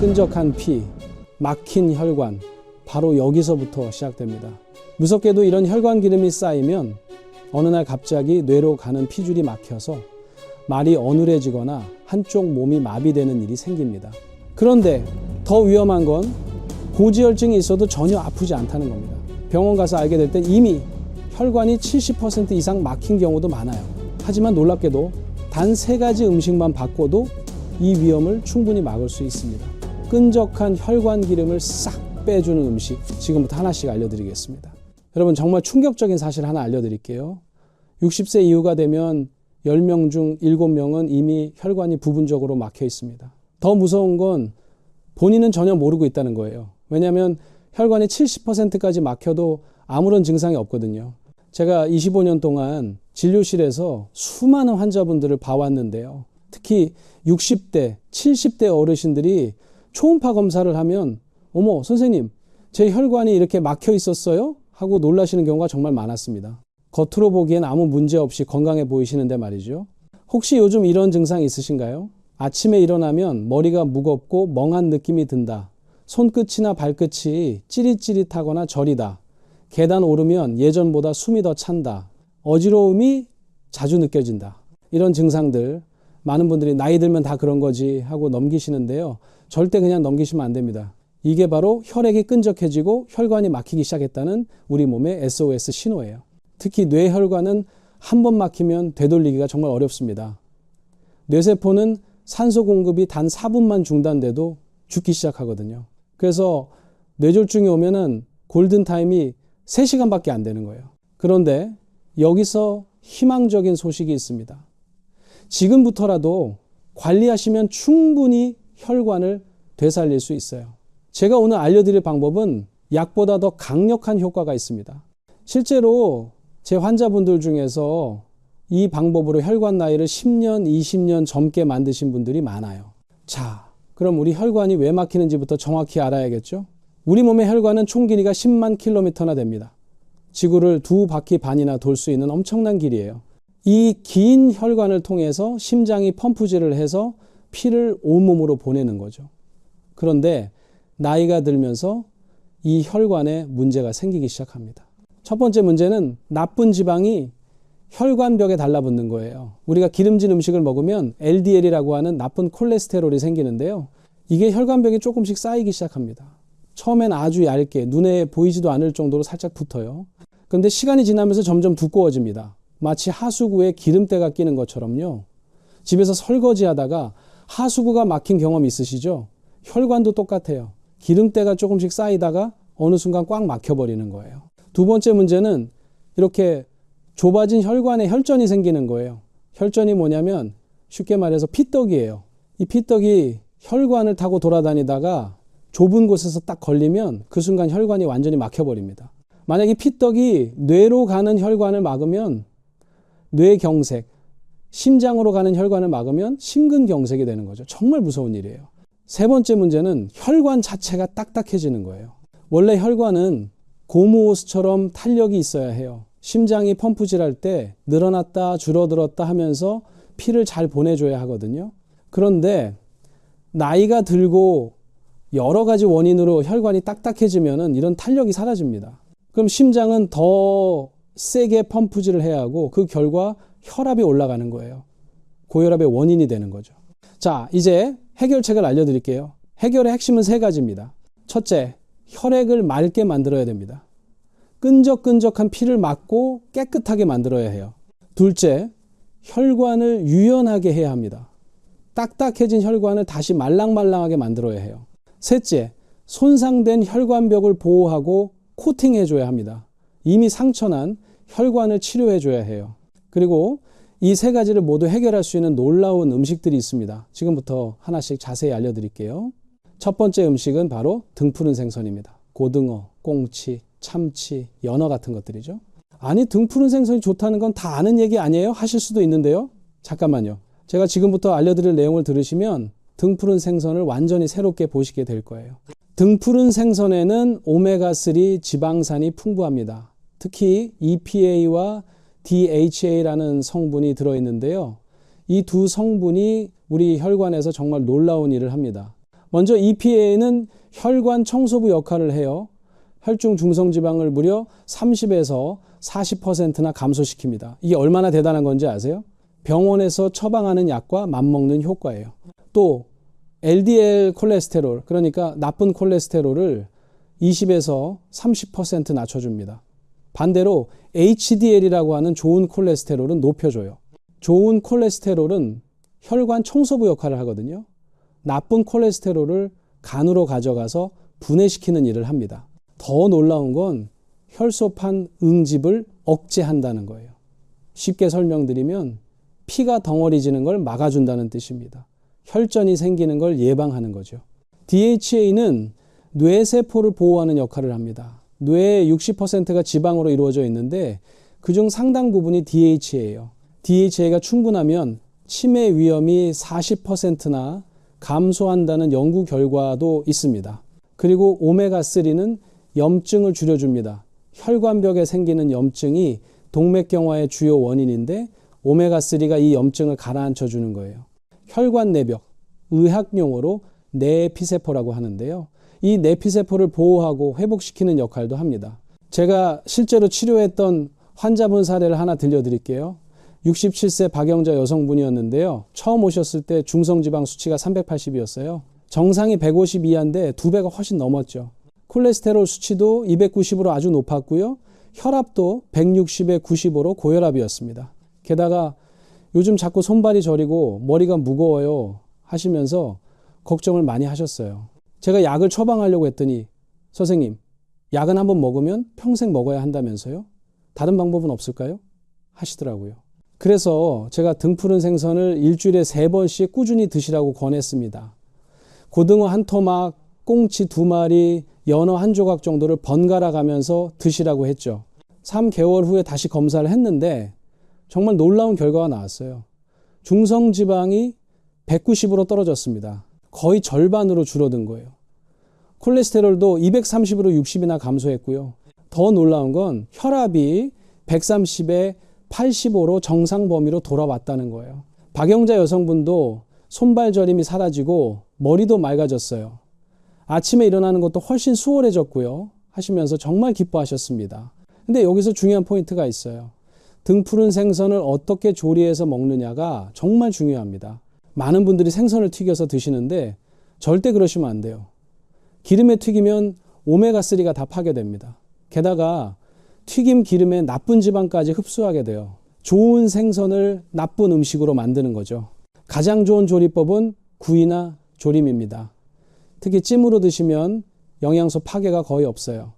끈적한 피, 막힌 혈관, 바로 여기서부터 시작됩니다. 무섭게도 이런 혈관 기름이 쌓이면 어느 날 갑자기 뇌로 가는 피줄이 막혀서 말이 어눌해지거나 한쪽 몸이 마비되는 일이 생깁니다. 그런데 더 위험한 건 고지혈증이 있어도 전혀 아프지 않다는 겁니다. 병원 가서 알게 될 때 이미 혈관이 70% 이상 막힌 경우도 많아요. 하지만 놀랍게도 단 3가지 음식만 바꿔도 이 위험을 충분히 막을 수 있습니다. 끈적한 혈관 기름을 싹 빼주는 음식, 지금부터 하나씩 알려드리겠습니다. 여러분, 정말 충격적인 사실 하나 알려드릴게요. 60세 이후가 되면 10명 중 7명은 이미 혈관이 부분적으로 막혀 있습니다. 더 무서운 건 본인은 전혀 모르고 있다는 거예요. 왜냐하면 혈관이 70%까지 막혀도 아무런 증상이 없거든요. 제가 25년 동안 진료실에서 수많은 환자분들을 봐왔는데요. 특히 60대, 70대 어르신들이 초음파 검사를 하면 어머, 선생님, 제 혈관이 이렇게 막혀 있었어요? 하고 놀라시는 경우가 정말 많았습니다. 겉으로 보기엔 아무 문제 없이 건강해 보이시는데 말이죠. 혹시 요즘 이런 증상 있으신가요? 아침에 일어나면 머리가 무겁고 멍한 느낌이 든다. 손끝이나 발끝이 찌릿찌릿하거나 저리다. 계단 오르면 예전보다 숨이 더 찬다. 어지러움이 자주 느껴진다. 이런 증상들, 많은 분들이 나이 들면 다 그런 거지 하고 넘기시는데요. 절대 그냥 넘기시면 안 됩니다. 이게 바로 혈액이 끈적해지고 혈관이 막히기 시작했다는 우리 몸의 SOS 신호예요. 특히 뇌혈관은 한 번 막히면 되돌리기가 정말 어렵습니다. 뇌세포는 산소 공급이 단 4분만 중단돼도 죽기 시작하거든요. 그래서 뇌졸중이 오면은 골든타임이 3시간밖에 안 되는 거예요. 그런데 여기서 희망적인 소식이 있습니다. 지금부터라도 관리하시면 충분히 혈관을 되살릴 수 있어요. 제가 오늘 알려드릴 방법은 약보다 더 강력한 효과가 있습니다. 실제로 제 환자분들 중에서 이 방법으로 혈관 나이를 10년, 20년 젊게 만드신 분들이 많아요. 자, 그럼 우리 혈관이 왜 막히는지부터 정확히 알아야겠죠? 우리 몸의 혈관은 총 길이가 10만 킬로미터나 됩니다. 지구를 2바퀴 반이나 돌 수 있는 엄청난 길이에요. 이 긴 혈관을 통해서 심장이 펌프질을 해서 피를 온몸으로 보내는 거죠. 그런데 나이가 들면서 이 혈관에 문제가 생기기 시작합니다. 첫 번째 문제는 나쁜 지방이 혈관벽에 달라붙는 거예요. 우리가 기름진 음식을 먹으면 LDL이라고 하는 나쁜 콜레스테롤이 생기는데요. 이게 혈관벽에 조금씩 쌓이기 시작합니다. 처음엔 아주 얇게 눈에 보이지도 않을 정도로 살짝 붙어요. 그런데 시간이 지나면서 점점 두꺼워집니다. 마치 하수구에 기름때가 끼는 것처럼요. 집에서 설거지하다가 하수구가 막힌 경험 있으시죠? 혈관도 똑같아요. 기름때가 조금씩 쌓이다가 어느 순간 꽉 막혀버리는 거예요. 두 번째 문제는 이렇게 좁아진 혈관에 혈전이 생기는 거예요. 혈전이 뭐냐면 쉽게 말해서 피떡이에요. 이 피떡이 혈관을 타고 돌아다니다가 좁은 곳에서 딱 걸리면 그 순간 혈관이 완전히 막혀버립니다. 만약 이 피떡이 뇌로 가는 혈관을 막으면 뇌경색, 심장으로 가는 혈관을 막으면 심근경색이 되는 거죠. 정말 무서운 일이에요. 세 번째 문제는 혈관 자체가 딱딱해지는 거예요. 원래 혈관은 고무호스처럼 탄력이 있어야 해요. 심장이 펌프질할 때 늘어났다 줄어들었다 하면서 피를 잘 보내줘야 하거든요. 그런데 나이가 들고 여러 가지 원인으로 혈관이 딱딱해지면은 이런 탄력이 사라집니다. 그럼 심장은 더 세게 펌프질을 해야 하고 그 결과 혈압이 올라가는 거예요. 고혈압의 원인이 되는 거죠. 자, 이제 해결책을 알려드릴게요. 해결의 핵심은 3가지입니다. 첫째, 혈액을 맑게 만들어야 됩니다. 끈적끈적한 피를 막고 깨끗하게 만들어야 해요. 둘째, 혈관을 유연하게 해야 합니다. 딱딱해진 혈관을 다시 말랑말랑하게 만들어야 해요. 셋째, 손상된 혈관벽을 보호하고 코팅해줘야 합니다. 이미 상처난 혈관을 치료해줘야 해요. 그리고 이 3가지를 모두 해결할 수 있는 놀라운 음식들이 있습니다. 지금부터 하나씩 자세히 알려드릴게요. 첫 번째 음식은 바로 등푸른 생선입니다. 고등어, 꽁치, 참치, 연어 같은 것들이죠. 아니, 등푸른 생선이 좋다는 건 다 아는 얘기 아니에요? 하실 수도 있는데요. 잠깐만요. 제가 지금부터 알려드릴 내용을 들으시면 등푸른 생선을 완전히 새롭게 보시게 될 거예요. 등푸른 생선에는 오메가3 지방산이 풍부합니다. 특히 EPA와 DHA라는 성분이 들어있는데요. 이 두 성분이 우리 혈관에서 정말 놀라운 일을 합니다. 먼저 EPA는 혈관 청소부 역할을 해요. 혈중 중성지방을 무려 30에서 40%나 감소시킵니다. 이게 얼마나 대단한 건지 아세요? 병원에서 처방하는 약과 맞먹는 효과예요. 또 LDL 콜레스테롤, 그러니까 나쁜 콜레스테롤을 20에서 30% 낮춰줍니다. 반대로 HDL이라고 하는 좋은 콜레스테롤은 높여줘요. 좋은 콜레스테롤은 혈관 청소부 역할을 하거든요. 나쁜 콜레스테롤을 간으로 가져가서 분해시키는 일을 합니다. 더 놀라운 건 혈소판 응집을 억제한다는 거예요. 쉽게 설명드리면 피가 덩어리지는 걸 막아준다는 뜻입니다. 혈전이 생기는 걸 예방하는 거죠. DHA는 뇌세포를 보호하는 역할을 합니다. 뇌의 60%가 지방으로 이루어져 있는데 그중 상당 부분이 DHA예요. DHA가 충분하면 치매 위험이 40%나 감소한다는 연구 결과도 있습니다. 그리고 오메가3는 염증을 줄여줍니다. 혈관벽에 생기는 염증이 동맥경화의 주요 원인인데 오메가3가 이 염증을 가라앉혀 주는 거예요. 혈관 내벽, 의학용어로 내피세포라고 하는데요. 이 내피세포를 보호하고 회복시키는 역할도 합니다. 제가 실제로 치료했던 환자분 사례를 하나 들려드릴게요. 67세 박영자 여성분이었는데요. 처음 오셨을 때 중성지방 수치가 380이었어요. 정상이 150 이하인데 2배가 훨씬 넘었죠. 콜레스테롤 수치도 290으로 아주 높았고요. 혈압도 160에 95로 고혈압이었습니다. 게다가 요즘 자꾸 손발이 저리고 머리가 무거워요 하시면서 걱정을 많이 하셨어요. 제가 약을 처방하려고 했더니 선생님, 약은 한번 먹으면 평생 먹어야 한다면서요? 다른 방법은 없을까요? 하시더라고요. 그래서 제가 등푸른 생선을 일주일에 3번씩 꾸준히 드시라고 권했습니다. 고등어 한 토막, 꽁치 2마리, 연어 한 조각 정도를 번갈아 가면서 드시라고 했죠. 3개월 후에 다시 검사를 했는데 정말 놀라운 결과가 나왔어요. 중성지방이 190으로 떨어졌습니다. 거의 절반으로 줄어든 거예요. 콜레스테롤도 230으로 60이나 감소했고요. 더 놀라운 건 혈압이 130에 85로 정상 범위로 돌아왔다는 거예요. 박영자 여성분도 손발 저림이 사라지고 머리도 맑아졌어요. 아침에 일어나는 것도 훨씬 수월해졌고요. 하시면서 정말 기뻐하셨습니다. 근데 여기서 중요한 포인트가 있어요. 등푸른 생선을 어떻게 조리해서 먹느냐가 정말 중요합니다. 많은 분들이 생선을 튀겨서 드시는데 절대 그러시면 안 돼요. 기름에 튀기면 오메가3가 다 파괴됩니다. 게다가 튀김 기름에 나쁜 지방까지 흡수하게 돼요. 좋은 생선을 나쁜 음식으로 만드는 거죠. 가장 좋은 조리법은 구이나 조림입니다. 특히 찜으로 드시면 영양소 파괴가 거의 없어요.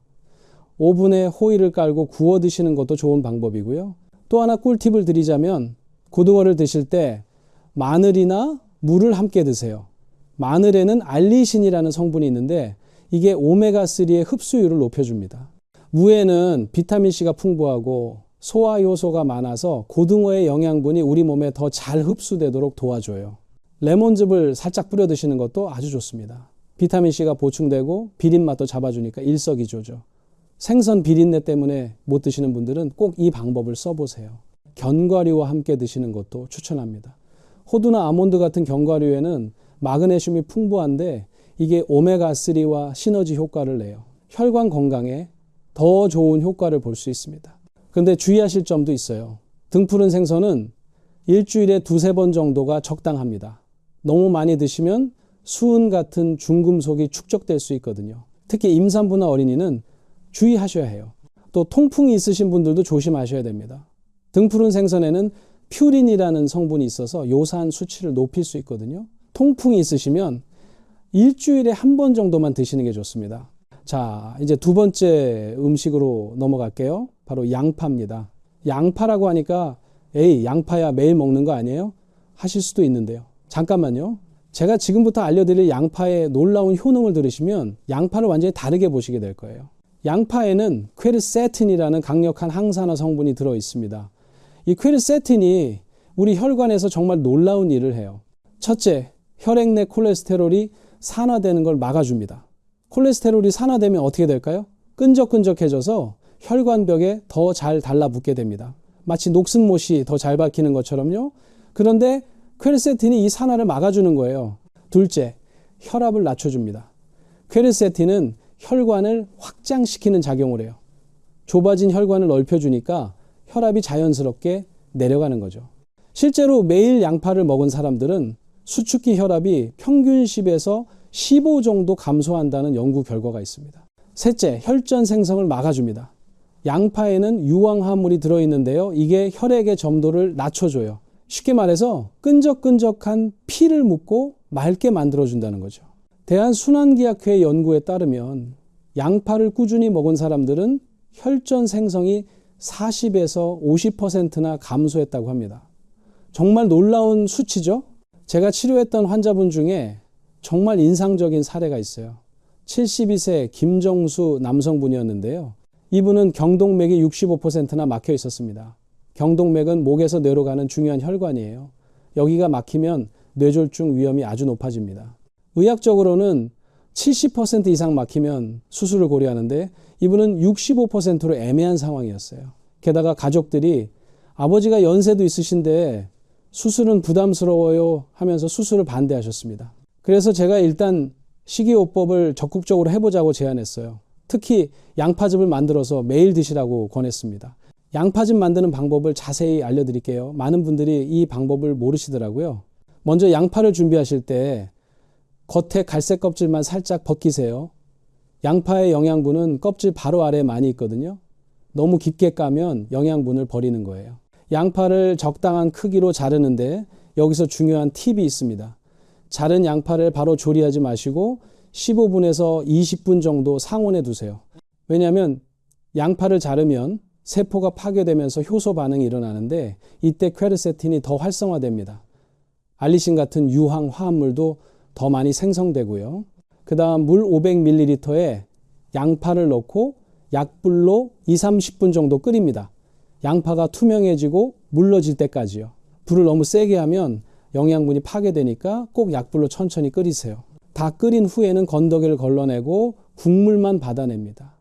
오븐에 호일을 깔고 구워 드시는 것도 좋은 방법이고요. 또 하나 꿀팁을 드리자면 고등어를 드실 때 마늘이나 물을 함께 드세요. 마늘에는 알리신이라는 성분이 있는데 이게 오메가3의 흡수율을 높여줍니다. 무에는 비타민C가 풍부하고 소화 요소가 많아서 고등어의 영양분이 우리 몸에 더 잘 흡수되도록 도와줘요. 레몬즙을 살짝 뿌려 드시는 것도 아주 좋습니다. 비타민C가 보충되고 비린맛도 잡아주니까 일석이조죠. 생선 비린내 때문에 못 드시는 분들은 꼭 이 방법을 써보세요. 견과류와 함께 드시는 것도 추천합니다. 호두나 아몬드 같은 견과류에는 마그네슘이 풍부한데 이게 오메가3와 시너지 효과를 내요. 혈관 건강에 더 좋은 효과를 볼 수 있습니다. 그런데 주의하실 점도 있어요. 등푸른 생선은 일주일에 2-3번 정도가 적당합니다. 너무 많이 드시면 수은 같은 중금속이 축적될 수 있거든요. 특히 임산부나 어린이는 주의하셔야 해요. 또 통풍이 있으신 분들도 조심하셔야 됩니다. 등푸른 생선에는 퓨린이라는 성분이 있어서 요산 수치를 높일 수 있거든요. 통풍이 있으시면 일주일에 1번 정도만 드시는 게 좋습니다. 자, 이제 두 번째 음식으로 넘어갈게요. 바로 양파입니다. 양파라고 하니까 에이, 양파야 매일 먹는 거 아니에요? 하실 수도 있는데요. 잠깐만요. 제가 지금부터 알려드릴 양파의 놀라운 효능을 들으시면 양파를 완전히 다르게 보시게 될 거예요. 양파에는 퀘르세틴이라는 강력한 항산화 성분이 들어 있습니다. 이 퀘르세틴이 우리 혈관에서 정말 놀라운 일을 해요. 첫째, 혈액 내 콜레스테롤이 산화되는 걸 막아줍니다. 콜레스테롤이 산화되면 어떻게 될까요? 끈적끈적해져서 혈관벽에 더 잘 달라붙게 됩니다. 마치 녹슨못이 더 잘 박히는 것처럼요. 그런데 퀘르세틴이 이 산화를 막아주는 거예요. 둘째, 혈압을 낮춰줍니다. 퀘르세틴은 혈관을 확장시키는 작용을 해요. 좁아진 혈관을 넓혀주니까 혈압이 자연스럽게 내려가는 거죠. 실제로 매일 양파를 먹은 사람들은 수축기 혈압이 평균 10에서 15 정도 감소한다는 연구 결과가 있습니다. 셋째, 혈전 생성을 막아줍니다. 양파에는 유황화물이 들어있는데요. 이게 혈액의 점도를 낮춰줘요. 쉽게 말해서 끈적끈적한 피를 묻고 맑게 만들어준다는 거죠. 대한순환기학회 연구에 따르면 양파를 꾸준히 먹은 사람들은 혈전 생성이 40에서 50%나 감소했다고 합니다. 정말 놀라운 수치죠? 제가 치료했던 환자분 중에 정말 인상적인 사례가 있어요. 72세 김정수 남성분이었는데요. 이분은 경동맥이 65%나 막혀 있었습니다. 경동맥은 목에서 뇌로 가는 중요한 혈관이에요. 여기가 막히면 뇌졸중 위험이 아주 높아집니다. 의학적으로는 70% 이상 막히면 수술을 고려하는데 이분은 65%로 애매한 상황이었어요. 게다가 가족들이 아버지가 연세도 있으신데 수술은 부담스러워요 하면서 수술을 반대하셨습니다. 그래서 제가 일단 식이요법을 적극적으로 해보자고 제안했어요. 특히 양파즙을 만들어서 매일 드시라고 권했습니다. 양파즙 만드는 방법을 자세히 알려드릴게요. 많은 분들이 이 방법을 모르시더라고요. 먼저 양파를 준비하실 때 겉에 갈색 껍질만 살짝 벗기세요. 양파의 영양분은 껍질 바로 아래에 많이 있거든요. 너무 깊게 까면 영양분을 버리는 거예요. 양파를 적당한 크기로 자르는데 여기서 중요한 팁이 있습니다. 자른 양파를 바로 조리하지 마시고 15분에서 20분 정도 상온에 두세요. 왜냐하면 양파를 자르면 세포가 파괴되면서 효소 반응이 일어나는데 이때 퀘르세틴이 더 활성화됩니다. 알리신 같은 유황 화합물도 더 많이 생성되고요. 그 다음 물 500ml에 양파를 넣고 약불로 2-30분 정도 끓입니다. 양파가 투명해지고 물러질 때까지요. 불을 너무 세게 하면 영양분이 파괴되니까 꼭 약불로 천천히 끓이세요. 다 끓인 후에는 건더기를 걸러내고 국물만 받아냅니다.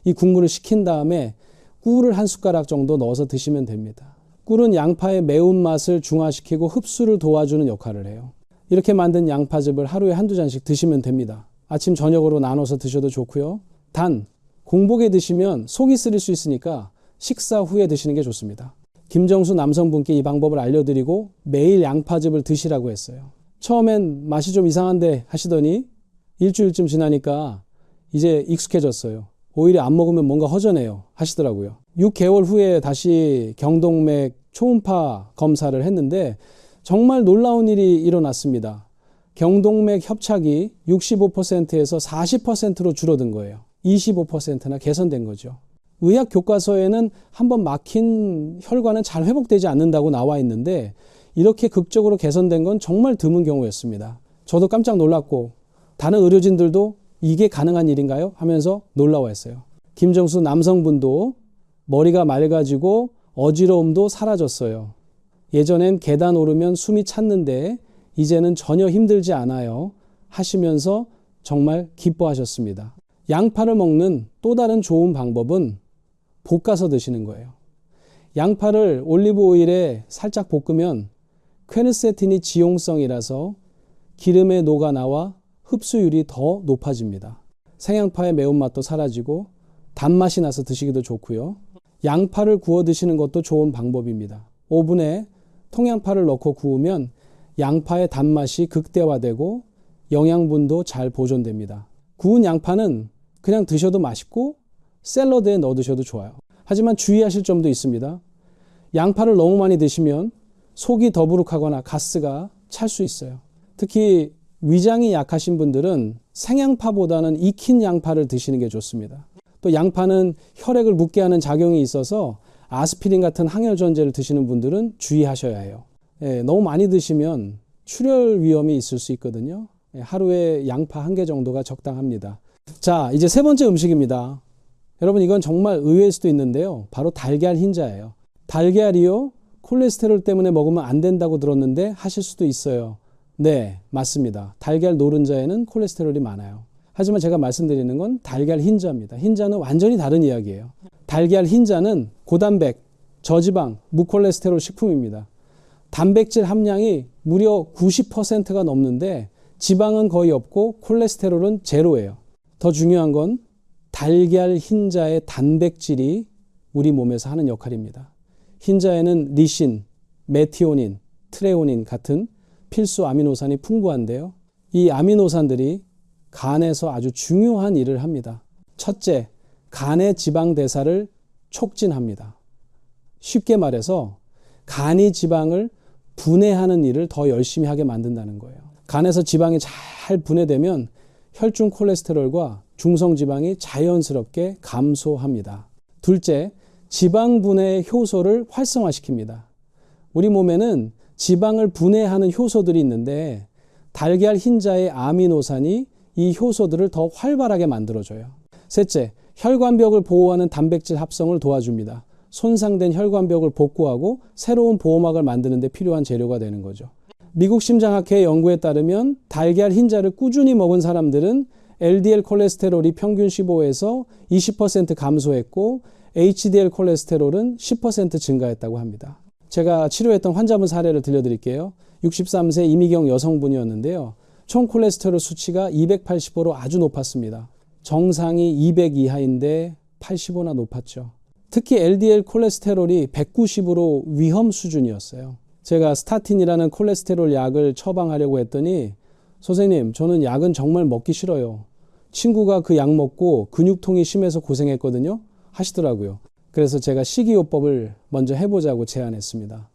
이 국물을 식힌 다음에 꿀을 한 숟가락 정도 넣어서 드시면 됩니다. 꿀은 양파의 매운맛을 중화시키고 흡수를 도와주는 역할을 해요. 이렇게 만든 양파즙을 하루에 한두 잔씩 드시면 됩니다. 아침 저녁으로 나눠서 드셔도 좋고요. 단 공복에 드시면 속이 쓰릴 수 있으니까 식사 후에 드시는 게 좋습니다. 김정수 남성분께 이 방법을 알려드리고 매일 양파즙을 드시라고 했어요. 처음엔 맛이 좀 이상한데 하시더니 일주일쯤 지나니까 이제 익숙해졌어요. 오히려 안 먹으면 뭔가 허전해요 하시더라고요. 6개월 후에 다시 경동맥 초음파 검사를 했는데 정말 놀라운 일이 일어났습니다. 경동맥 협착이 65%에서 40%로 줄어든 거예요. 25%나 개선된 거죠. 의학 교과서에는 한번 막힌 혈관은 잘 회복되지 않는다고 나와 있는데 이렇게 극적으로 개선된 건 정말 드문 경우였습니다. 저도 깜짝 놀랐고 다른 의료진들도 이게 가능한 일인가요? 하면서 놀라워했어요. 김정수 남성분도 머리가 맑아지고 어지러움도 사라졌어요. 예전엔 계단 오르면 숨이 찼는데 이제는 전혀 힘들지 않아요 하시면서 정말 기뻐하셨습니다. 양파를 먹는 또 다른 좋은 방법은 볶아서 드시는 거예요. 양파를 올리브 오일에 살짝 볶으면 퀘르세틴이 지용성이라서 기름에 녹아 나와 흡수율이 더 높아집니다. 생양파의 매운맛도 사라지고 단맛이 나서 드시기도 좋고요. 양파를 구워 드시는 것도 좋은 방법입니다. 오븐에 통양파를 넣고 구우면 양파의 단맛이 극대화되고 영양분도 잘 보존됩니다. 구운 양파는 그냥 드셔도 맛있고 샐러드에 넣어 드셔도 좋아요. 하지만 주의하실 점도 있습니다. 양파를 너무 많이 드시면 속이 더부룩하거나 가스가 찰 수 있어요. 특히 위장이 약하신 분들은 생양파보다는 익힌 양파를 드시는 게 좋습니다. 또 양파는 혈액을 묻게 하는 작용이 있어서 아스피린 같은 항혈전제를 드시는 분들은 주의하셔야 해요. 너무 많이 드시면 출혈 위험이 있을 수 있거든요. 하루에 양파 1개 정도가 적당합니다. 자, 이제 세 번째 음식입니다. 여러분 이건 정말 의외일 수도 있는데요. 바로 달걀 흰자예요. 달걀이요? 콜레스테롤 때문에 먹으면 안 된다고 들었는데 하실 수도 있어요. 네, 맞습니다. 달걀 노른자에는 콜레스테롤이 많아요. 하지만 제가 말씀드리는 건 달걀 흰자입니다. 흰자는 완전히 다른 이야기예요. 달걀 흰자는 고단백, 저지방, 무콜레스테롤 식품입니다. 단백질 함량이 무려 90%가 넘는데 지방은 거의 없고 콜레스테롤은 제로예요. 더 중요한 건 달걀 흰자의 단백질이 우리 몸에서 하는 역할입니다. 흰자에는 리신, 메티오닌, 트레오닌 같은 필수 아미노산이 풍부한데요. 이 아미노산들이 간에서 아주 중요한 일을 합니다. 첫째, 간의 지방 대사를 촉진합니다. 쉽게 말해서 간이 지방을 분해하는 일을 더 열심히 하게 만든다는 거예요. 간에서 지방이 잘 분해되면 혈중 콜레스테롤과 중성 지방이 자연스럽게 감소합니다. 둘째, 지방 분해 효소를 활성화시킵니다. 우리 몸에는 지방을 분해하는 효소들이 있는데 달걀 흰자의 아미노산이 이 효소들을 더 활발하게 만들어줘요. 셋째, 혈관벽을 보호하는 단백질 합성을 도와줍니다. 손상된 혈관벽을 복구하고 새로운 보호막을 만드는 데 필요한 재료가 되는 거죠. 미국 심장학회 연구에 따르면 달걀 흰자를 꾸준히 먹은 사람들은 LDL 콜레스테롤이 평균 15에서 20% 감소했고 HDL 콜레스테롤은 10% 증가했다고 합니다. 제가 치료했던 환자분 사례를 들려드릴게요. 63세 이미경 여성분이었는데요. 총 콜레스테롤 수치가 280으로 아주 높았습니다. 정상이 200 이하인데 85나 높았죠. 특히 LDL 콜레스테롤이 190으로 위험 수준이었어요. 제가 스타틴이라는 콜레스테롤 약을 처방하려고 했더니 선생님, 저는 약은 정말 먹기 싫어요. 친구가 그 약 먹고 근육통이 심해서 고생했거든요. 하시더라고요. 그래서 제가 식이요법을 먼저 해보자고 제안했습니다.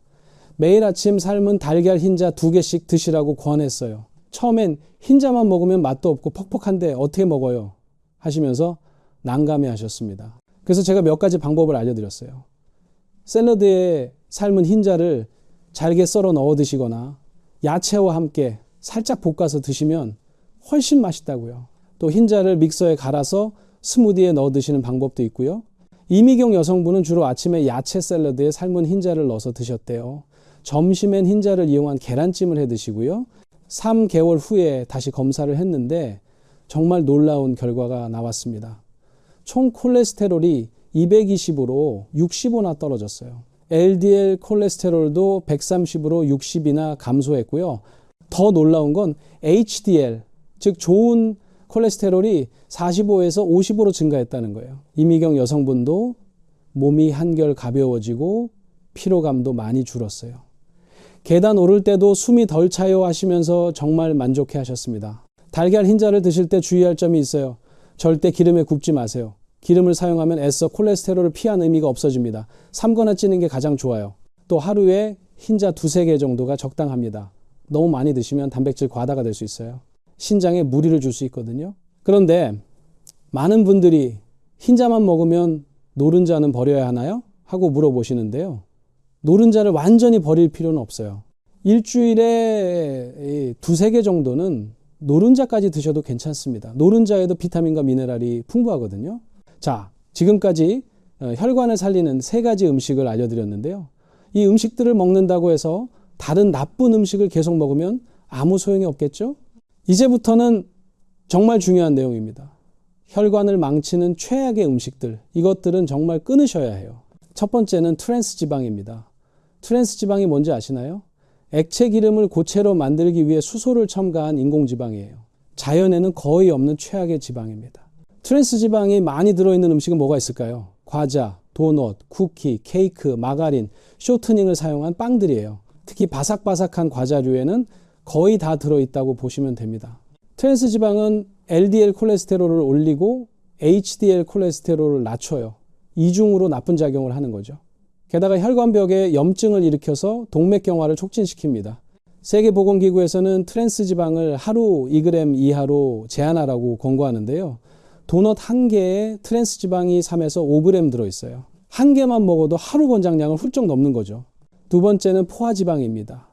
매일 아침 삶은 달걀 흰자 2개씩 드시라고 권했어요. 처음엔 흰자만 먹으면 맛도 없고 퍽퍽한데 어떻게 먹어요? 하시면서 난감해 하셨습니다. 그래서 제가 몇 가지 방법을 알려드렸어요. 샐러드에 삶은 흰자를 잘게 썰어 넣어 드시거나 야채와 함께 살짝 볶아서 드시면 훨씬 맛있다고요. 또 흰자를 믹서에 갈아서 스무디에 넣어 드시는 방법도 있고요. 이미경 여성분은 주로 아침에 야채 샐러드에 삶은 흰자를 넣어서 드셨대요. 점심엔 흰자를 이용한 계란찜을 해 드시고요. 3개월 후에 다시 검사를 했는데 정말 놀라운 결과가 나왔습니다. 총 콜레스테롤이 220으로 65나 떨어졌어요. LDL 콜레스테롤도 130으로 60이나 감소했고요. 더 놀라운 건 HDL, 즉 좋은 콜레스테롤이 45에서 50으로 증가했다는 거예요. 이미경 여성분도 몸이 한결 가벼워지고 피로감도 많이 줄었어요. 계단 오를 때도 숨이 덜 차요 하시면서 정말 만족해 하셨습니다. 달걀 흰자를 드실 때 주의할 점이 있어요. 절대 기름에 굽지 마세요. 기름을 사용하면 애써 콜레스테롤을 피한 의미가 없어집니다. 삶거나 찌는 게 가장 좋아요. 또 하루에 흰자 2-3개 정도가 적당합니다. 너무 많이 드시면 단백질 과다가 될 수 있어요. 신장에 무리를 줄 수 있거든요. 그런데 많은 분들이 흰자만 먹으면 노른자는 버려야 하나요? 하고 물어보시는데요. 노른자를 완전히 버릴 필요는 없어요. 일주일에 2-3개 정도는 노른자까지 드셔도 괜찮습니다. 노른자에도 비타민과 미네랄이 풍부하거든요. 자, 지금까지 혈관을 살리는 3가지 음식을 알려드렸는데요. 이 음식들을 먹는다고 해서 다른 나쁜 음식을 계속 먹으면 아무 소용이 없겠죠? 이제부터는 정말 중요한 내용입니다. 혈관을 망치는 최악의 음식들, 이것들은 정말 끊으셔야 해요. 첫 번째는 트랜스 지방입니다. 트랜스 지방이 뭔지 아시나요? 액체 기름을 고체로 만들기 위해 수소를 첨가한 인공지방이에요. 자연에는 거의 없는 최악의 지방입니다. 트랜스 지방이 많이 들어있는 음식은 뭐가 있을까요? 과자, 도넛, 쿠키, 케이크, 마가린, 쇼트닝을 사용한 빵들이에요. 특히 바삭바삭한 과자류에는 거의 다 들어있다고 보시면 됩니다. 트랜스 지방은 LDL 콜레스테롤을 올리고 HDL 콜레스테롤을 낮춰요. 이중으로 나쁜 작용을 하는 거죠. 게다가 혈관벽에 염증을 일으켜서 동맥경화를 촉진시킵니다. 세계보건기구에서는 트랜스 지방을 하루 2g 이하로 제한하라고 권고하는데요. 도넛 1개에 트랜스 지방이 3에서 5g 들어있어요. 1개만 먹어도 하루 권장량을 훌쩍 넘는 거죠. 두 번째는 포화지방입니다.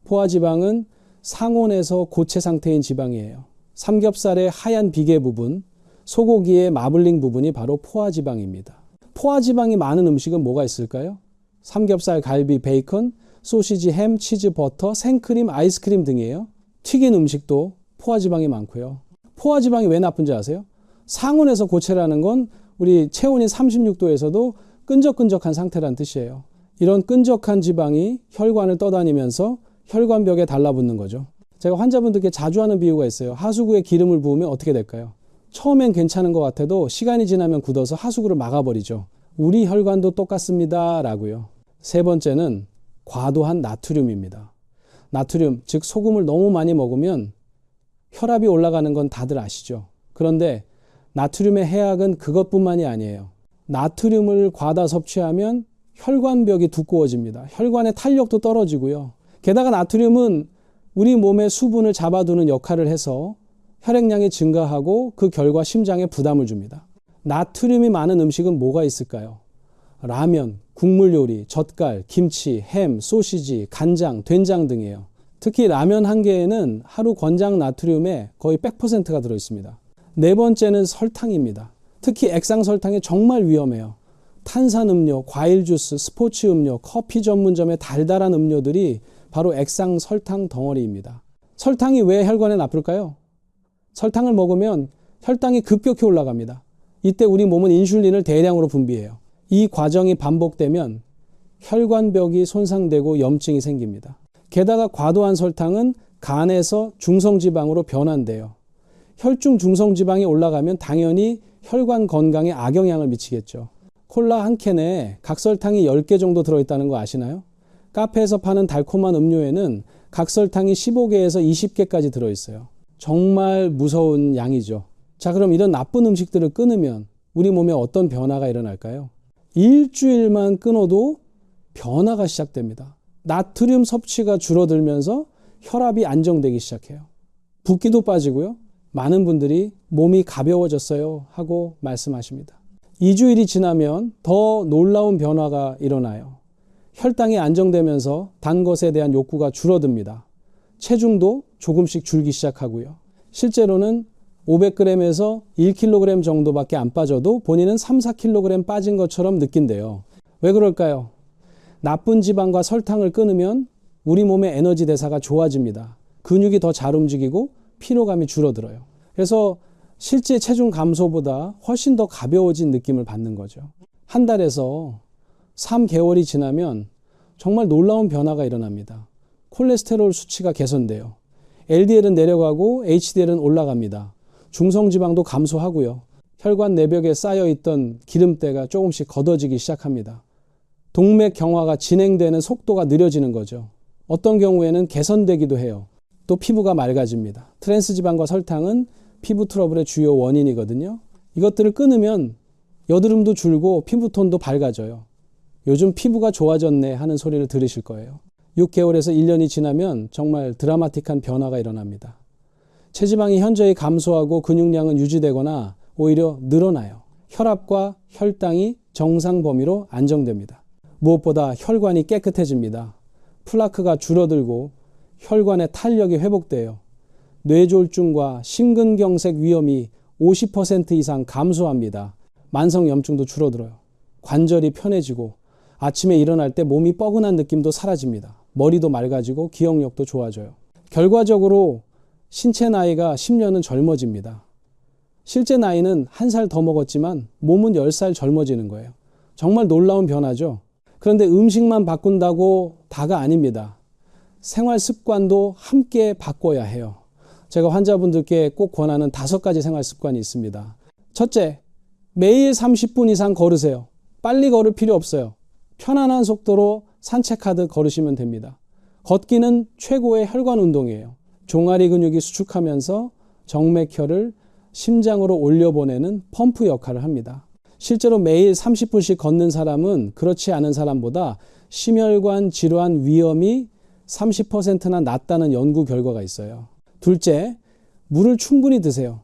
포화지방은 상온에서 고체 상태인 지방이에요. 삼겹살의 하얀 비계 부분, 소고기의 마블링 부분이 바로 포화지방입니다. 포화지방이 많은 음식은 뭐가 있을까요? 삼겹살, 갈비, 베이컨, 소시지, 햄, 치즈, 버터, 생크림, 아이스크림 등이에요. 튀긴 음식도 포화지방이 많고요. 포화지방이 왜 나쁜지 아세요? 상온에서 고체라는 건 우리 체온이 36도에서도 끈적끈적한 상태란 뜻이에요. 이런 끈적한 지방이 혈관을 떠다니면서 혈관벽에 달라붙는 거죠. 제가 환자분들께 자주 하는 비유가 있어요. 하수구에 기름을 부으면 어떻게 될까요? 처음엔 괜찮은 것 같아도 시간이 지나면 굳어서 하수구를 막아버리죠. 우리 혈관도 똑같습니다 라고요. 세 번째는 과도한 나트륨입니다. 나트륨, 즉 소금을 너무 많이 먹으면 혈압이 올라가는 건 다들 아시죠? 그런데 나트륨의 해악은 그것뿐만이 아니에요. 나트륨을 과다 섭취하면 혈관벽이 두꺼워집니다. 혈관의 탄력도 떨어지고요. 게다가 나트륨은 우리 몸의 수분을 잡아두는 역할을 해서 혈액량이 증가하고 그 결과 심장에 부담을 줍니다. 나트륨이 많은 음식은 뭐가 있을까요? 라면, 국물 요리, 젓갈, 김치, 햄, 소시지, 간장, 된장 등이에요. 특히 라면 한 개에는 하루 권장 나트륨의 거의 100%가 들어있습니다. 네 번째는 설탕입니다. 특히 액상 설탕이 정말 위험해요. 탄산음료, 과일 주스, 스포츠 음료, 커피 전문점의 달달한 음료들이 바로 액상 설탕 덩어리입니다. 설탕이 왜 혈관에 나쁠까요? 설탕을 먹으면 혈당이 급격히 올라갑니다. 이때 우리 몸은 인슐린을 대량으로 분비해요. 이 과정이 반복되면 혈관벽이 손상되고 염증이 생깁니다. 게다가 과도한 설탕은 간에서 중성지방으로 변환돼요. 혈중 중성지방이 올라가면 당연히 혈관 건강에 악영향을 미치겠죠. 콜라 한 캔에 각설탕이 10개 정도 들어있다는 거 아시나요? 카페에서 파는 달콤한 음료에는 각설탕이 15개에서 20개까지 들어있어요. 정말 무서운 양이죠. 자, 그럼 이런 나쁜 음식들을 끊으면 우리 몸에 어떤 변화가 일어날까요? 일주일만 끊어도 변화가 시작됩니다. 나트륨 섭취가 줄어들면서 혈압이 안정되기 시작해요. 붓기도 빠지고요. 많은 분들이 몸이 가벼워졌어요 하고 말씀하십니다. 2주일이 지나면 더 놀라운 변화가 일어나요. 혈당이 안정되면서 단 것에 대한 욕구가 줄어듭니다. 체중도 조금씩 줄기 시작하고요. 실제로는 500g에서 1kg 정도밖에 안 빠져도 본인은 3, 4kg 빠진 것처럼 느낀대요. 왜 그럴까요? 나쁜 지방과 설탕을 끊으면 우리 몸의 에너지 대사가 좋아집니다. 근육이 더 잘 움직이고 피로감이 줄어들어요. 그래서 실제 체중 감소보다 훨씬 더 가벼워진 느낌을 받는 거죠. 한 달에서 3개월이 지나면 정말 놀라운 변화가 일어납니다. 콜레스테롤 수치가 개선돼요. LDL은 내려가고 HDL은 올라갑니다. 중성지방도 감소하고요. 혈관 내벽에 쌓여있던 기름때가 조금씩 걷어지기 시작합니다. 동맥 경화가 진행되는 속도가 느려지는 거죠. 어떤 경우에는 개선되기도 해요. 또 피부가 맑아집니다. 트랜스지방과 설탕은 피부 트러블의 주요 원인이거든요. 이것들을 끊으면 여드름도 줄고 피부톤도 밝아져요. 요즘 피부가 좋아졌네 하는 소리를 들으실 거예요. 6개월에서 1년이 지나면 정말 드라마틱한 변화가 일어납니다. 체지방이 현저히 감소하고 근육량은 유지되거나 오히려 늘어나요. 혈압과 혈당이 정상 범위로 안정됩니다. 무엇보다 혈관이 깨끗해집니다. 플라크가 줄어들고 혈관의 탄력이 회복돼요. 뇌졸중과 심근경색 위험이 50% 이상 감소합니다. 만성염증도 줄어들어요. 관절이 편해지고 아침에 일어날 때 몸이 뻐근한 느낌도 사라집니다. 머리도 맑아지고 기억력도 좋아져요. 결과적으로 신체 나이가 10년은 젊어집니다. 실제 나이는 1살 더 먹었지만 몸은 10살 젊어지는 거예요. 정말 놀라운 변화죠. 그런데 음식만 바꾼다고 다가 아닙니다. 생활 습관도 함께 바꿔야 해요. 제가 환자분들께 꼭 권하는 5가지 생활 습관이 있습니다. 첫째, 매일 30분 이상 걸으세요. 빨리 걸을 필요 없어요. 편안한 속도로 산책하듯 걸으시면 됩니다. 걷기는 최고의 혈관 운동이에요. 종아리 근육이 수축하면서 정맥혈을 심장으로 올려보내는 펌프 역할을 합니다. 실제로 매일 30분씩 걷는 사람은 그렇지 않은 사람보다 심혈관 질환 위험이 30%나 낮다는 연구 결과가 있어요. 둘째, 물을 충분히 드세요.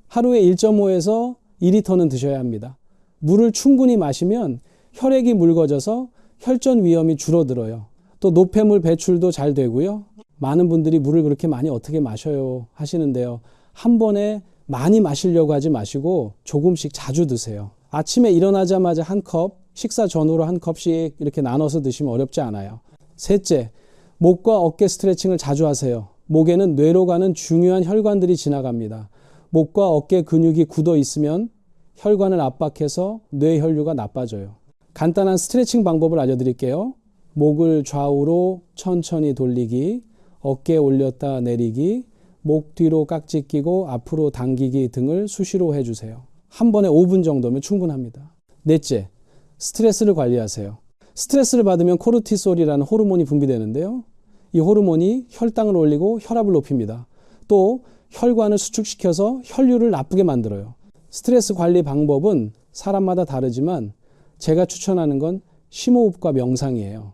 하루에 1.5에서 2리터는 드셔야 합니다. 물을 충분히 마시면 혈액이 묽어져서 혈전 위험이 줄어들어요. 또 노폐물 배출도 잘 되고요. 많은 분들이 물을 그렇게 많이 어떻게 마셔요 하시는데요. 한 번에 많이 마시려고 하지 마시고 조금씩 자주 드세요. 아침에 일어나자마자 한 컵, 식사 전후로 한 컵씩 이렇게 나눠서 드시면 어렵지 않아요. 셋째, 목과 어깨 스트레칭을 자주 하세요. 목에는 뇌로 가는 중요한 혈관들이 지나갑니다. 목과 어깨 근육이 굳어 있으면 혈관을 압박해서 뇌혈류가 나빠져요. 간단한 스트레칭 방법을 알려드릴게요. 목을 좌우로 천천히 돌리기, 어깨 올렸다 내리기, 목 뒤로 깍지 끼고 앞으로 당기기 등을 수시로 해주세요. 한 번에 5분 정도면 충분합니다. 넷째, 스트레스를 관리하세요. 스트레스를 받으면 코르티솔이라는 호르몬이 분비되는데요. 이 호르몬이 혈당을 올리고 혈압을 높입니다. 또 혈관을 수축시켜서 혈류를 나쁘게 만들어요. 스트레스 관리 방법은 사람마다 다르지만 제가 추천하는 건 심호흡과 명상이에요.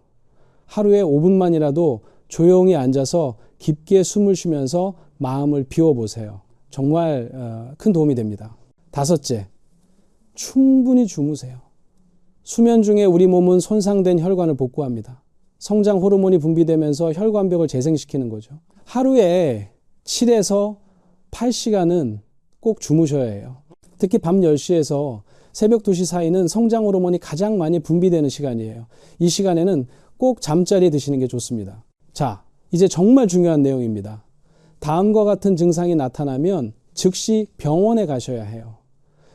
하루에 5분만이라도 조용히 앉아서 깊게 숨을 쉬면서 마음을 비워보세요. 정말 큰 도움이 됩니다. 다섯째, 충분히 주무세요. 수면 중에 우리 몸은 손상된 혈관을 복구합니다. 성장 호르몬이 분비되면서 혈관벽을 재생시키는 거죠. 하루에 7에서 8시간은 꼭 주무셔야 해요. 특히 밤 10시에서 새벽 2시 사이는 성장 호르몬이 가장 많이 분비되는 시간이에요. 이 시간에는 꼭 잠자리에 드시는 게 좋습니다. 자, 이제 정말 중요한 내용입니다. 다음과 같은 증상이 나타나면 즉시 병원에 가셔야 해요.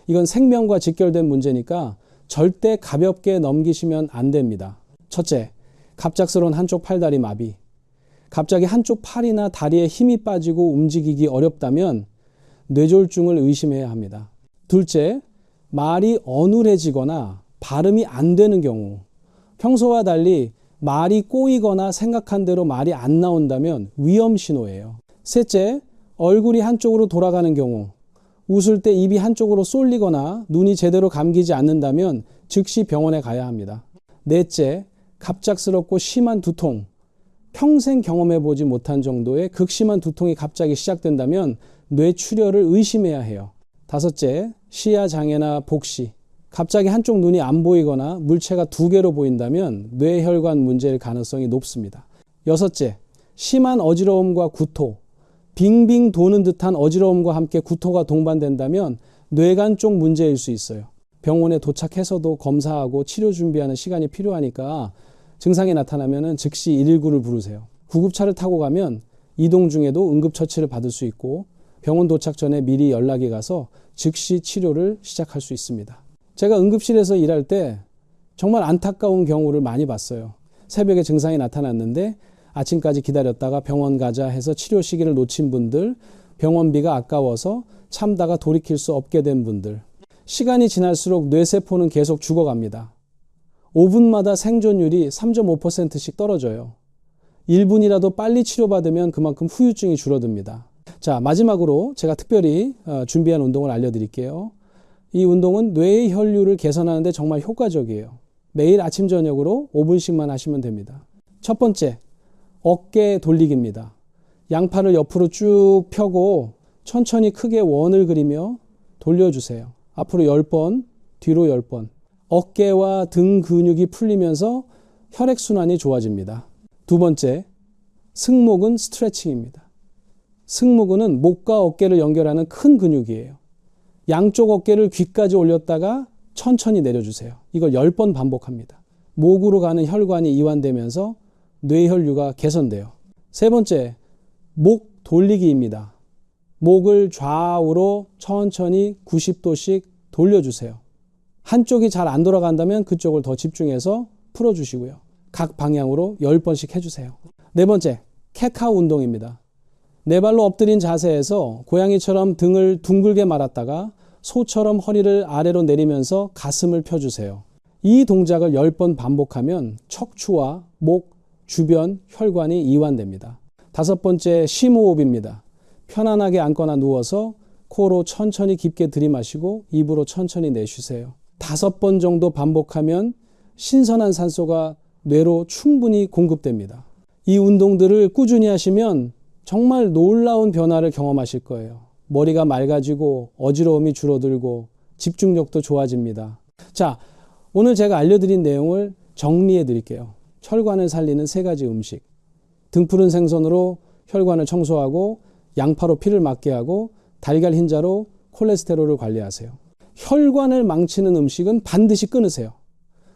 이건 생명과 직결된 문제니까 절대 가볍게 넘기시면 안 됩니다. 첫째, 갑작스러운 한쪽 팔다리 마비. 갑자기 한쪽 팔이나 다리에 힘이 빠지고 움직이기 어렵다면 뇌졸중을 의심해야 합니다. 둘째, 말이 어눌해지거나 발음이 안 되는 경우, 평소와 달리 말이 꼬이거나 생각한 대로 말이 안 나온다면 위험 신호예요. 셋째, 얼굴이 한쪽으로 돌아가는 경우, 웃을 때 입이 한쪽으로 쏠리거나 눈이 제대로 감기지 않는다면 즉시 병원에 가야 합니다. 넷째, 갑작스럽고 심한 두통, 평생 경험해보지 못한 정도의 극심한 두통이 갑자기 시작된다면 뇌출혈을 의심해야 해요. 다섯째, 시야 장애나 복시, 갑자기 한쪽 눈이 안 보이거나 물체가 2개로 보인다면 뇌혈관 문제일 가능성이 높습니다. 여섯째, 심한 어지러움과 구토, 빙빙 도는 듯한 어지러움과 함께 구토가 동반된다면 뇌관 쪽 문제일 수 있어요. 병원에 도착해서도 검사하고 치료 준비하는 시간이 필요하니까 증상이 나타나면 즉시 119를 부르세요. 구급차를 타고 가면 이동 중에도 응급처치를 받을 수 있고 병원 도착 전에 미리 연락이 가서 즉시 치료를 시작할 수 있습니다. 제가 응급실에서 일할 때 정말 안타까운 경우를 많이 봤어요. 새벽에 증상이 나타났는데 아침까지 기다렸다가 병원 가자 해서 치료 시기를 놓친 분들, 병원비가 아까워서 참다가 돌이킬 수 없게 된 분들. 시간이 지날수록 뇌세포는 계속 죽어갑니다. 5분마다 생존율이 3.5%씩 떨어져요. 1분이라도 빨리 치료받으면 그만큼 후유증이 줄어듭니다. 자, 마지막으로 제가 특별히 준비한 운동을 알려드릴게요. 이 운동은 뇌의 혈류를 개선하는 데 정말 효과적이에요. 매일 아침 저녁으로 5분씩만 하시면 됩니다. 첫 번째, 어깨 돌리기입니다. 양팔을 옆으로 쭉 펴고 천천히 크게 원을 그리며 돌려주세요. 앞으로 10번, 뒤로 10번. 어깨와 등 근육이 풀리면서 혈액순환이 좋아집니다. 두 번째, 승모근 스트레칭입니다. 승모근은 목과 어깨를 연결하는 큰 근육이에요. 양쪽 어깨를 귀까지 올렸다가 천천히 내려주세요. 이걸 10번 반복합니다. 목으로 가는 혈관이 이완되면서 뇌혈류가 개선돼요. 세 번째, 목 돌리기입니다. 목을 좌우로 천천히 90도씩 돌려주세요. 한쪽이 잘 안 돌아간다면 그쪽을 더 집중해서 풀어주시고요. 각 방향으로 10번씩 해주세요. 네 번째, 캣카우 운동입니다. 네 발로 엎드린 자세에서 고양이처럼 등을 둥글게 말았다가 소처럼 허리를 아래로 내리면서 가슴을 펴주세요. 이 동작을 10번 반복하면 척추와 목 주변 혈관이 이완됩니다. 다섯 번째, 심호흡입니다. 편안하게 앉거나 누워서 코로 천천히 깊게 들이마시고 입으로 천천히 내쉬세요. 5번 정도 반복하면 신선한 산소가 뇌로 충분히 공급됩니다. 이 운동들을 꾸준히 하시면 정말 놀라운 변화를 경험하실 거예요. 머리가 맑아지고 어지러움이 줄어들고 집중력도 좋아집니다. 자, 오늘 제가 알려드린 내용을 정리해 드릴게요. 혈관을 살리는 3가지 음식. 등푸른 생선으로 혈관을 청소하고 양파로 피를 맑게 하고 달걀 흰자로 콜레스테롤을 관리하세요. 혈관을 망치는 음식은 반드시 끊으세요.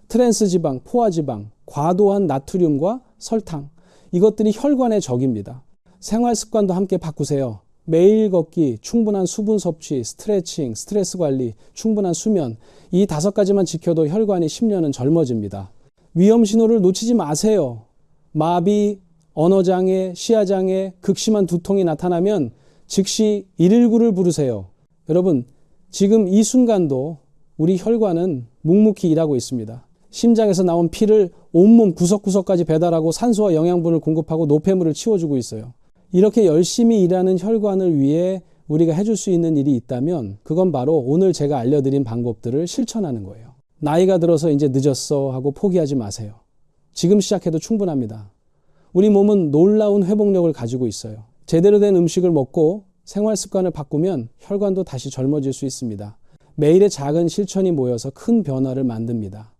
트랜스지방, 포화지방, 과도한 나트륨과 설탕. 이것들이 혈관의 적입니다. 생활 습관도 함께 바꾸세요. 매일 걷기, 충분한 수분 섭취, 스트레칭, 스트레스 관리, 충분한 수면. 이 5가지만 지켜도 혈관이 10년은 젊어집니다. 위험 신호를 놓치지 마세요. 마비, 언어장애, 시야장애, 극심한 두통이 나타나면 즉시 119를 부르세요. 여러분, 지금 이 순간도 우리 혈관은 묵묵히 일하고 있습니다. 심장에서 나온 피를 온몸 구석구석까지 배달하고 산소와 영양분을 공급하고 노폐물을 치워주고 있어요. 이렇게 열심히 일하는 혈관을 위해 우리가 해줄 수 있는 일이 있다면 그건 바로 오늘 제가 알려드린 방법들을 실천하는 거예요. 나이가 들어서 이제 늦었어 하고 포기하지 마세요. 지금 시작해도 충분합니다. 우리 몸은 놀라운 회복력을 가지고 있어요. 제대로 된 음식을 먹고 생활 습관을 바꾸면 혈관도 다시 젊어질 수 있습니다. 매일의 작은 실천이 모여서 큰 변화를 만듭니다.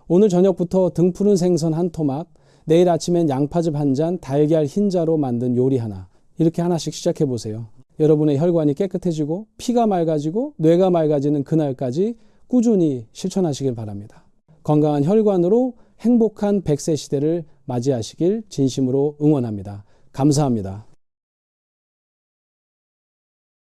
오늘 저녁부터 등푸른 생선 한 토막, 내일 아침엔 양파즙 한 잔, 달걀 흰자로 만든 요리 하나, 이렇게 하나씩 시작해 보세요. 여러분의 혈관이 깨끗해지고 피가 맑아지고 뇌가 맑아지는 그날까지 꾸준히 실천하시길 바랍니다. 건강한 혈관으로 행복한 100세 시대를 맞이하시길 진심으로 응원합니다. 감사합니다.